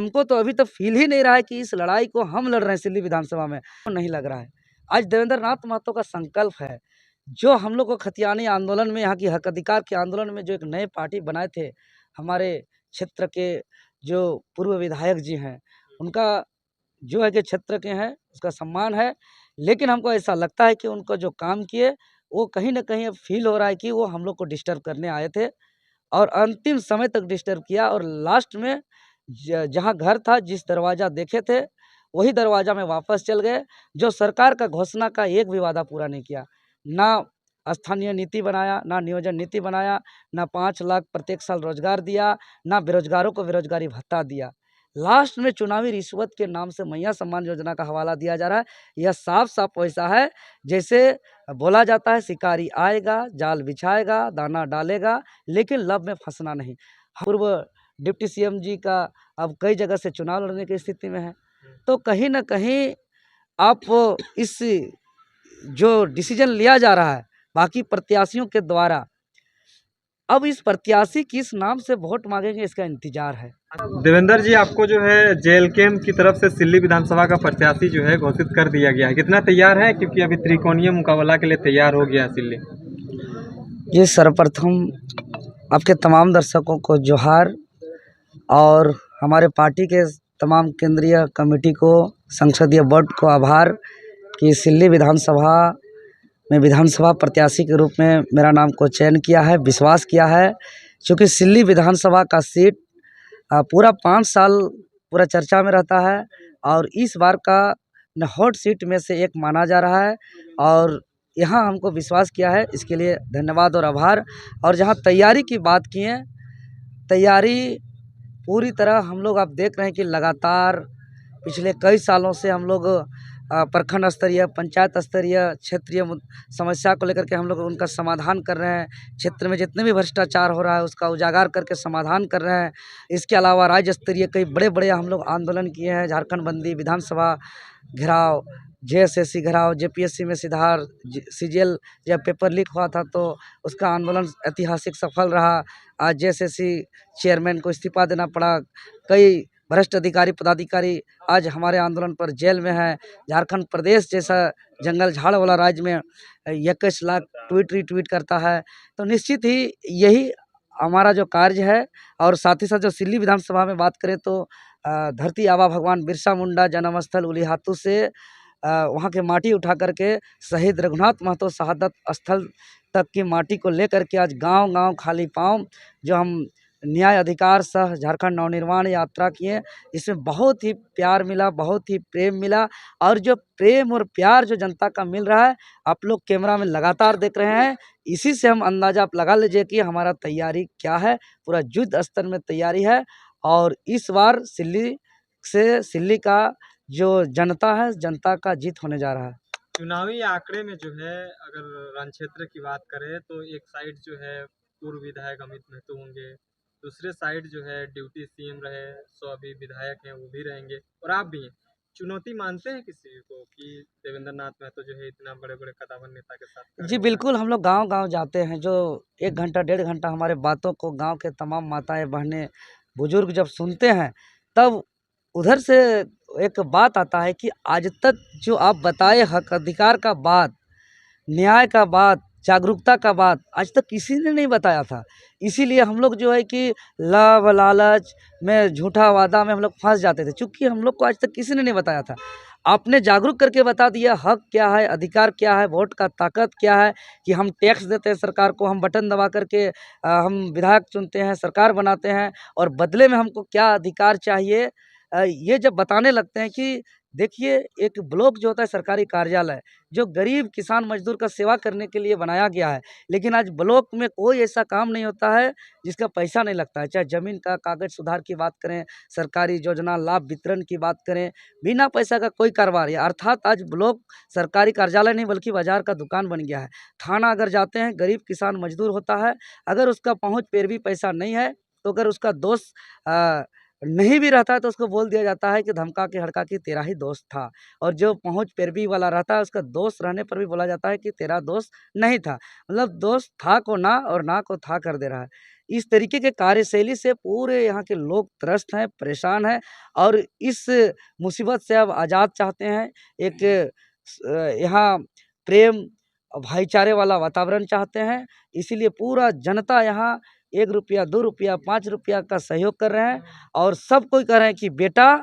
हमको तो अभी तक फील ही नहीं रहा है कि इस लड़ाई को हम लड़ रहे हैं सिल्ली विधानसभा में, नहीं लग रहा है। आज देवेंद्र नाथ महतो का संकल्प है, जो हम लोग को खतियानी आंदोलन में, यहाँ की हक अधिकार के आंदोलन में जो एक नए पार्टी बनाए थे, हमारे क्षेत्र के जो पूर्व विधायक जी हैं, उनका जो है कि क्षेत्र के हैं उसका सम्मान है, लेकिन हमको ऐसा लगता है कि उनको जो काम किए वो कहीं ना कहीं अब फील हो रहा है कि वो हम लोग को डिस्टर्ब करने आए थे और अंतिम समय तक डिस्टर्ब किया। और लास्ट में जहाँ घर था, जिस दरवाज़ा देखे थे वही दरवाज़ा में वापस चल गए। जो सरकार का घोषणा का एक भी वादा पूरा नहीं किया, ना स्थानीय नीति बनाया, ना नियोजन नीति बनाया, ना 5 लाख प्रत्येक साल रोजगार दिया, ना बेरोजगारों को बेरोजगारी भत्ता दिया। लास्ट में चुनावी रिश्वत के नाम से मैया सम्मान योजना का हवाला दिया जा रहा है। यह साफ साफ वैसा है जैसे बोला जाता है, शिकारी आएगा, जाल बिछाएगा, दाना डालेगा, लेकिन लब में फंसना नहीं। पूर्व डिप्टी सीएम जी का अब कई जगह से चुनाव लड़ने की स्थिति में है, तो कहीं ना कहीं आप इस जो डिसीजन लिया जा रहा है बाकी प्रत्याशियों के द्वारा, अब इस प्रत्याशी किस नाम से वोट मांगेंगे इसका इंतजार है। देवेंद्र जी, आपको जो है जेल कैंप की तरफ से सिल्ली विधानसभा का प्रत्याशी जो है घोषित कर दिया गया है, कितना तैयार है? क्योंकि अभी त्रिकोणीय मुकाबला के लिए तैयार हो गया है सिल्ली। ये सर्वप्रथम आपके तमाम दर्शकों को जोहार, और हमारे पार्टी के तमाम केंद्रीय कमेटी को, संसदीय बोर्ड को आभार कि सिल्ली विधानसभा में विधानसभा प्रत्याशी के रूप में मेरा नाम को चयन किया है, विश्वास किया है। क्योंकि सिल्ली विधानसभा का सीट पूरा 5 साल पूरा चर्चा में रहता है और इस बार का हॉट सीट में से एक माना जा रहा है, और यहाँ हमको विश्वास किया है, इसके लिए धन्यवाद और आभार। और जहाँ तैयारी की बात किए, तैयारी पूरी तरह हम लोग आप देख रहे हैं कि लगातार पिछले कई सालों से हम लोग प्रखंड स्तरीय, पंचायत स्तरीय, क्षेत्रीय समस्या को लेकर के हम लोग उनका समाधान कर रहे हैं। क्षेत्र में जितने भी भ्रष्टाचार हो रहा है उसका उजागर करके समाधान कर रहे हैं। इसके अलावा राज्य स्तरीय कई बड़े बड़े हम लोग आंदोलन किए हैं, झारखंड बंदी, विधानसभा घेराव, जेएसएससी घेराव, जेपीएससी में सुधार, सीजीएल जब पेपर लीक हुआ था तो उसका आंदोलन ऐतिहासिक सफल रहा। आज जेएसएससी चेयरमैन को इस्तीफा देना पड़ा। कई भ्रष्ट अधिकारी पदाधिकारी आज हमारे आंदोलन पर जेल में है। झारखंड प्रदेश जैसा जंगल झाड़ वाला राज्य में 21 लाख ट्वीट रीट्वीट करता है, तो निश्चित ही यही हमारा जो कार्य है। और साथ ही साथ जो सिल्ली विधानसभा में बात करें तो धरती आबा भगवान बिरसा मुंडा जन्म स्थल उलीहातू से वहाँ के माटी उठा करके शहीद रघुनाथ महतो शहादत स्थल तक की माटी को लेकर के आज गांव-गांव खाली पाँव जो हम न्याय अधिकार सह झारखंड नवनिर्माण यात्रा किए, इसमें बहुत ही प्यार मिला, बहुत ही प्रेम मिला। और जो प्रेम और प्यार जो जनता का मिल रहा है, आप लोग कैमरा में लगातार देख रहे हैं, इसी से हम अंदाज़ा आप लगा लीजिए कि हमारा तैयारी क्या है। पूरा युद्ध स्तर में तैयारी है और इस बार सिल्ली का जो जनता है, जनता का जीत होने जा रहा है। चुनावी आंकड़े में जो है अगर रण क्षेत्र की बात करें तो एक साइड जो है पूर्व विधायक अमित महतो होंगे, दूसरे साइड जो है डिप्टी सीएम रहे, सो अभी विधायक हैं वो भी रहेंगे और आप भी हैं। चुनौती मानते हैं किसी को कि देवेंद्र नाथ महतो जो है इतना बड़े बड़े कद्दावर नेता के साथ कर जी रहे हैं? बिल्कुल, हम लोग गाँव-गाँव जाते हैं, जो 1 घंटा, 1.5 घंटा हमारे बातों को गाँव के तमाम माताएँ, बहनें, बुजुर्ग जब सुनते हैं, तब उधर से एक बात आता है कि आज तक जो आप बताए हक अधिकार का बात, न्याय का बात, जागरूकता का बात आज तक किसी ने नहीं बताया था। इसीलिए हम लोग जो है कि लाभ लालच में, झूठा वादा में हम लोग फँस जाते थे, चूँकि हम लोग को आज तक किसी ने नहीं बताया था। आपने जागरूक करके बता दिया हक क्या है, अधिकार क्या है, वोट का ताकत क्या है, कि हम टैक्स देते हैं सरकार को, हम बटन दबा करके हम विधायक चुनते हैं, सरकार बनाते हैं और बदले में हमको क्या अधिकार चाहिए। ये जब बताने लगते हैं कि देखिए, एक ब्लॉक जो होता है सरकारी कार्यालय, जो गरीब किसान मजदूर का सेवा करने के लिए बनाया गया है, लेकिन आज ब्लॉक में कोई ऐसा काम नहीं होता है जिसका पैसा नहीं लगता है। चाहे ज़मीन का कागज़ सुधार की बात करें, सरकारी योजना लाभ वितरण की बात करें, बिना पैसा का कोई कारोबार है। अर्थात आज ब्लॉक सरकारी कार्यालय नहीं बल्कि बाज़ार का दुकान बन गया है। थाना अगर जाते हैं, गरीब किसान मजदूर होता है, अगर उसका पहुँच पैरवी पैसा नहीं है, तो अगर उसका दोस्त नहीं भी रहता है तो उसको बोल दिया जाता है कि धमका के हड़का कि तेरा ही दोस्त था। और जो पहुँच पैरवी वाला रहता है उसका दोस्त रहने पर भी बोला जाता है कि तेरा दोस्त नहीं था। मतलब दोस्त था को ना और ना को था कर दे रहा है। इस तरीके के कार्यशैली से पूरे यहाँ के लोग त्रस्त हैं, परेशान हैं और इस मुसीबत से अब आज़ाद चाहते हैं। एक यहाँ प्रेम और भाईचारे वाला वातावरण चाहते हैं। इसीलिए पूरा जनता यहाँ ₹1, ₹2, ₹5 का सहयोग कर रहे हैं और सब कोई कह रहे हैं कि बेटा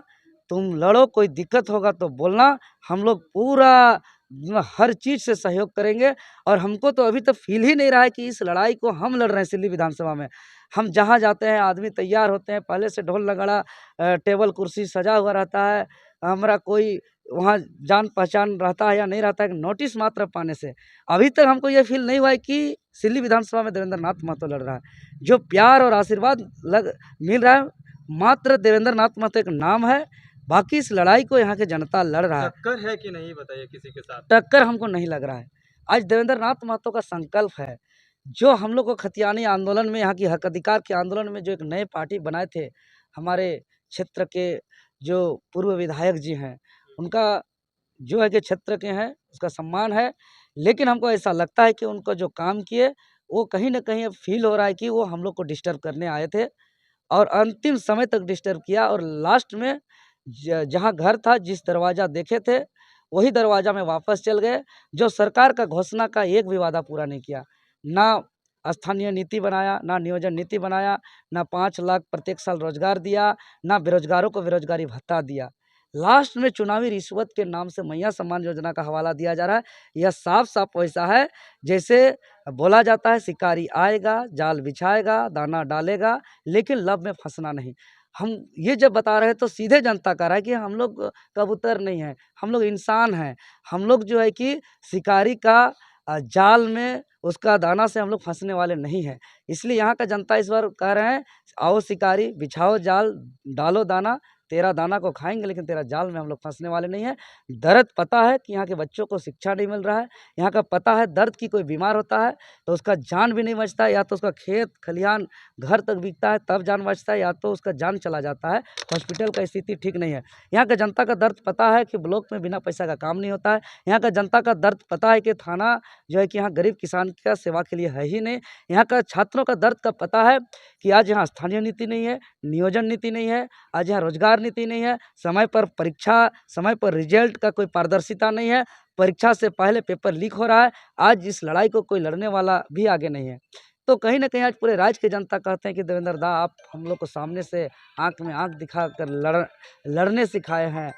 तुम लड़ो, कोई दिक्कत होगा तो बोलना, हम लोग पूरा हर चीज़ से सहयोग करेंगे। और हमको तो अभी तक फ़ील ही नहीं रहा है कि इस लड़ाई को हम लड़ रहे हैं सिल्ली विधानसभा में। हम जहाँ जाते हैं आदमी तैयार होते हैं, पहले से ढोल नगाड़ा टेबल कुर्सी सजा हुआ रहता है। हमारा कोई वहाँ जान-पहचान रहता है या नहीं रहता है, नोटिस मात्र पाने से। अभी तक हमको ये फ़ील नहीं हुआ है कि सिल्ली विधानसभा में देवेंद्र नाथ महतो लड़ रहा है। जो प्यार और आशीर्वाद मिल रहा है, मात्र देवेंद्र नाथ महतो एक नाम है, बाकी इस लड़ाई को यहाँ की जनता लड़ रहा है। टक्कर है कि नहीं बताइए किसी के साथ? टक्कर हमको नहीं लग रहा है। आज देवेंद्र नाथ महतो का संकल्प है, जो हम लोग को खतियानी आंदोलन में, यहाँ की हक अधिकार के आंदोलन में जो एक नए पार्टी बनाए थे, हमारे क्षेत्र के जो पूर्व विधायक जी हैं, उनका जो है कि क्षेत्र के हैं, उसका सम्मान है। लेकिन हमको ऐसा लगता है कि उनको जो काम किए, वो कहीं न कहीं अब फ़ील हो रहा है कि वो हम लोग को डिस्टर्ब करने आए थे और अंतिम समय तक डिस्टर्ब किया और लास्ट में जहाँ घर था, जिस दरवाज़ा देखे थे, वही दरवाज़ा में वापस चल गए। जो सरकार का घोषणा का एक भी वादा पूरा नहीं किया। ना स्थानीय नीति बनाया, ना नियोजन नीति बनाया, ना 5 लाख प्रत्येक साल रोज़गार दिया, ना बेरोज़गारों को बेरोज़गारी भत्ता दिया। लास्ट में चुनावी रिश्वत के नाम से मैया सम्मान योजना का हवाला दिया जा रहा है। यह साफ-साफ वैसा है जैसे बोला जाता है शिकारी आएगा, जाल बिछाएगा, दाना डालेगा, लेकिन लब में फँसना नहीं। हम ये जब बता रहे हैं तो सीधे जनता कह रहा है कि हम लोग कबूतर नहीं हैं, हम लोग इंसान हैं। हम लोग जो है कि शिकारी का जाल में उसका दाना से हम लोग फँसने वाले नहीं हैं। इसलिए यहाँ का जनता इस बार कह रहे हैं, आओ शिकारी, बिछाओ जाल, डालो दाना, तेरा दाना को खाएँगे लेकिन तेरा जाल में हम लोग फँसने वाले नहीं हैं। दर्द पता है कि यहाँ के बच्चों को शिक्षा नहीं मिल रहा है। यहाँ का पता है दर्द की कोई बीमार होता है तो उसका जान भी नहीं बचता है, या तो उसका खेत खलिहान घर तक बिकता है तब जान बचता है, या तो उसका जान चला जाता है। हॉस्पिटल का स्थिति ठीक नहीं है। यहाँ का जनता का दर्द पता है कि ब्लॉक में बिना पैसा का काम नहीं होता है। यहाँ का जनता का दर्द पता है कि थाना जो है कि यहाँ गरीब किसान का सेवा के लिए है ही नहीं। यहाँ का छात्रों का दर्द का पता है कि आज यहाँ स्थानीय नीति नहीं है, नियोजन नीति नहीं है, आज यहाँ रोजगार नीति नहीं है, समय पर परीक्षा, समय पर रिजल्ट का कोई पारदर्शिता नहीं है, परीक्षा से पहले पेपर लीक हो रहा है। आज इस लड़ाई को कोई लड़ने वाला भी आगे नहीं है। तो कहीं न कहीं आज पूरे राज्य की जनता कहते हैं कि देवेंद्र दा आप हम लोग को सामने से आँख में आँख दिखाकर लड़ने सिखाए हैं।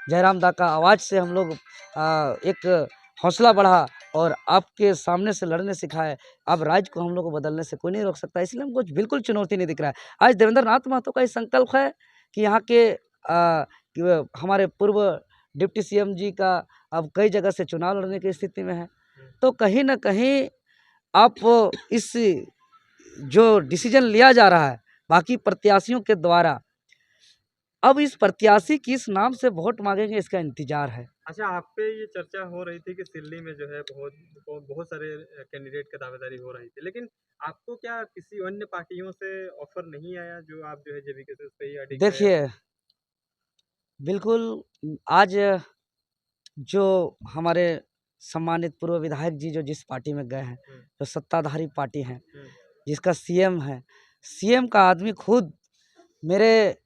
जयराम दा का आवाज़ से हम लोग एक हौसला बढ़ा और आपके सामने से लड़ने सिखाए। अब राज्य को हम लोग को बदलने से कोई नहीं रोक सकता, इसलिए हमको बिल्कुल चुनौती नहीं दिख रहा है। आज देवेंद्र नाथ महतो का ये संकल्प है कि यहाँ के हमारे पूर्व डिप्टी सीएम जी का अब कई जगह से चुनाव लड़ने की स्थिति में है। तो कहीं न कहीं आप इस जो डिसीजन लिया जा रहा है बाकी प्रत्याशियों के द्वारा, अब इस प्रत्याशी किस नाम से वोट मांगेंगे इसका इंतजार है। अच्छा, आप पे ये चर्चा हो रही थी कि सिल्ली में जो है बहुत सारे कैंडिडेट की दावेदारी हो रही थी, लेकिन आपको क्या किसी अन्य पार्टियों से ऑफर नहीं आया जो आप जो है जेबीके से उस पे ही अडिग रहे? देखिए, बिल्कुल आज जो हमारे सम्मानित पूर्व विधायक जी जो जिस पार्टी में गए हैं, जो सत्ताधारी पार्टी है, जिसका सीएम है, सीएम का आदमी खुद मेरे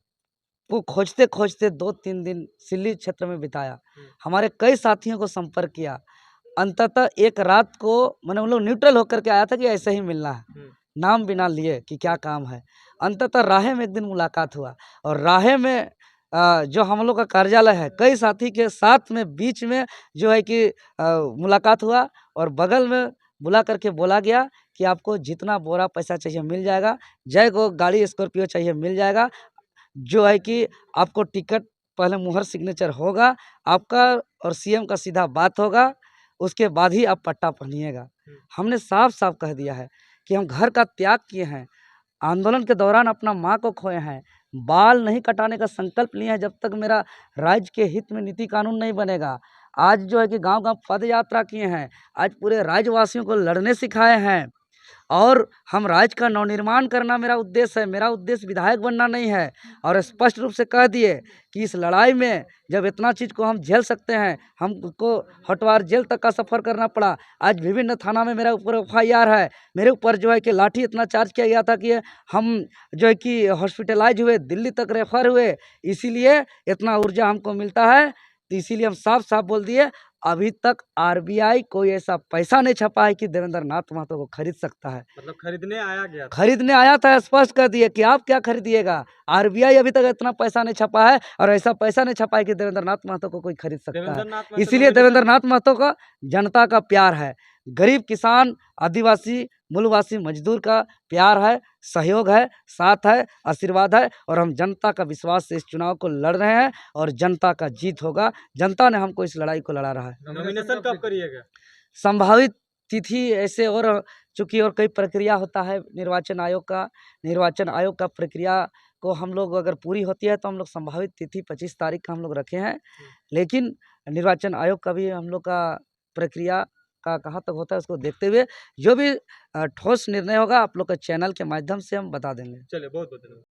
को खोजते-खोजते 2-3 दिन सिल्ली क्षेत्र में बिताया। हमारे कई साथियों को संपर्क किया। अंततः एक रात को मैंने उन लोग न्यूट्रल होकर के आया था कि ऐसे ही मिलना है, नाम बिना लिए कि क्या काम है। अंततः राहे में एक दिन मुलाकात हुआ और राहे में जो हम लोग का कार्यालय है, कई साथी के साथ में बीच में जो है कि मुलाकात हुआ और बगल में बुला करके बोला गया कि आपको जितना बोरा पैसा चाहिए मिल जाएगा, जय को गाड़ी स्कॉर्पियो चाहिए मिल जाएगा। जो है कि आपको टिकट पहले मुहर सिग्नेचर होगा, आपका और सीएम का सीधा बात होगा, उसके बाद ही आप पट्टा पहनिएगा। हमने साफ-साफ कह दिया है कि हम घर का त्याग किए हैं, आंदोलन के दौरान अपना माँ को खोए हैं, बाल नहीं कटाने का संकल्प लिए हैं जब तक मेरा राज्य के हित में नीति कानून नहीं बनेगा। आज जो है कि गाँव-गाँव पद यात्रा किए हैं, आज पूरे राज्यवासियों को लड़ने सिखाए हैं और हम राज्य का नवनिर्माण करना मेरा उद्देश्य है। मेरा उद्देश्य विधायक बनना नहीं है। और स्पष्ट रूप से कह दिए कि इस लड़ाई में जब इतना चीज़ को हम झेल सकते हैं, हमको हटवार जेल तक का सफ़र करना पड़ा। आज विभिन्न थाना में मेरे ऊपर FIR है। मेरे ऊपर जो है कि लाठी इतना चार्ज किया गया था कि हम जो है कि हॉस्पिटलाइज हुए, दिल्ली तक रेफर हुए। इसीलिए इतना ऊर्जा हमको मिलता है। तो इसीलिए हम साफ साफ बोल दिए, अभी तक RBI कोई ऐसा पैसा नहीं छपा है कि देवेंद्र नाथ महतो को खरीद सकता है। मतलब खरीदने आया गया था। खरीदने आया था, स्पष्ट कर दिए कि आप क्या खरीदिएगा। RBI अभी तक इतना पैसा नहीं छपा है और ऐसा पैसा नहीं छपा है कि देवेंद्र नाथ महतो को कोई खरीद सकता देवेंद्र है। नाथ महतो इसीलिए nomination- देवेंद्र नाथ महतो का जनता का प्यार है, गरीब किसान आदिवासी मूलवासी मजदूर का प्यार है, सहयोग है, साथ है, आशीर्वाद है। और हम जनता का विश्वास से इस चुनाव को लड़ रहे हैं और जनता का जीत होगा। जनता ने हमको इस लड़ाई को लड़ा रहा है। नॉमिनेशन कब करिएगा? संभावित तिथि ऐसे और चूँकि और कई प्रक्रिया होता है निर्वाचन आयोग का प्रक्रिया को हम लोग अगर पूरी होती है तो हम लोग संभावित तिथि 25 तारीख का हम लोग रखे हैं। लेकिन निर्वाचन आयोग का भी हम लोग का प्रक्रिया का कहाँ तक होता है उसको देखते हुए जो भी ठोस निर्णय होगा आप लोग के चैनल के माध्यम से हम बता देंगे। चलिए, बहुत बहुत धन्यवाद।